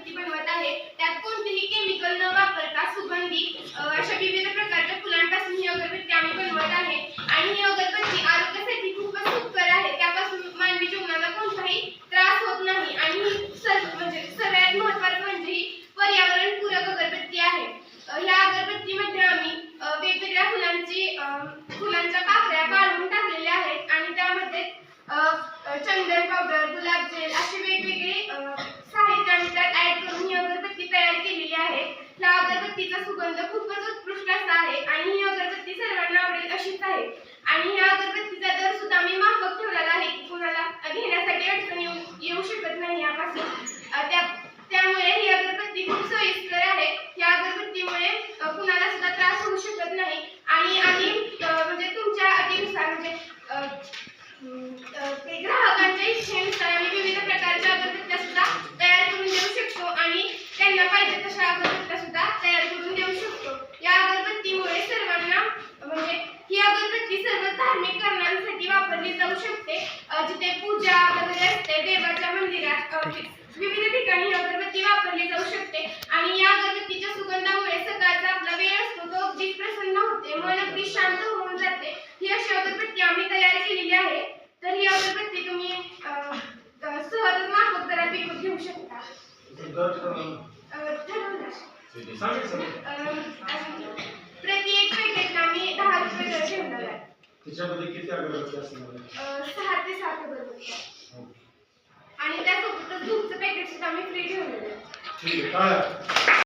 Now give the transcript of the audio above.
अगरबत्ती बनवत आहे. त्यात कोणतेही केमिकल न वापरता सुगंधी अशा विविध प्रकारच्या फुलांपासून ही अगरबत्ती आम्ही बनवत आहे. आणि ही अगरबत्ती आरोग्यासाठी खूपच सुखकर आहे. त्यापासून मानवी जीवनाला कोणताही त्रास होत नाही. आणि सगळ्यात महत्त्वाचं म्हणजे ही पर्यावरणपूरक अगरबत्ती आहे. ह्या अगरबत्तीमध्ये आम्ही वेगवेगळ्या फुलांच्या पाकळ्या काढून टाकलेल्या आहेत आणि त्यामध्ये चंदन पावडर, गुलाबजेल असे वेगवेगळे साहित्य आम्ही त्यात ऍड करून ही अगरबत्ती तयार केलेली आहे. ह्या अगरबत्तीचा सुगंध खूपच उत्कृष्ट असा आहे आणि ही अगरबत्ती सर्वांना आवडेल अशीच आहे. आणि ह्या अगरबत्तीचा दर सुद्धा मी माफक ठेवलेला आहे की कोणाला घेण्यासाठी अडचण येऊ शकत नाही यापासून. त्यामुळे ही अगरबत्ती खूप सोयीस्कर आहे. या अगरबत्तीमुळे कुणाला सुद्धा त्रास होऊ शकत नाही. आणि आम्ही तुमच्या अटीनुसार ग्राहकांच्या इच्छेनुसार आम्ही विविध प्रकारच्या अगरबत्त्या सुद्धा तयार करून देऊ शकतो आणि त्यांना पाहिजे तशा अगरबत्त्या सुद्धा तयार करून देऊ शकतो. या अगरबत्तीमुळे सर्वांना ही अगरबत्ती सर्व धार्मिक कारणांसाठी वापरली जाऊ शकते. जिथे पूजा वगैरे असते देवाच्या मंदिरात विविध ठिकाणी ही अगरबत्ती वापरली जाऊ शकते. आणि या अगरबत्तीच्या सुगंधामुळे सकाळचा आपला वेळ असतो तो अगदी प्रसन्न होते, मन अगदी शांत होऊन जाते. ही अशी अगरबत्ती आम्ही तयार केलेली आहे. तर ही अगरबत्ती तुम्ही सहजच माफक दरात विकत घेऊ शकता. प्रति एक पॅकेटला आम्ही 10 रुपये दर ठेवणार आहे. त्याच्यामध्ये किती अगरबत्ती असणार? 6 ते 7 अगरबत्ती. आणि त्यासोबतच धूपचं पॅकेट सुद्धा आम्ही फ्री ठेवलेलं आहे. ठीक आहे.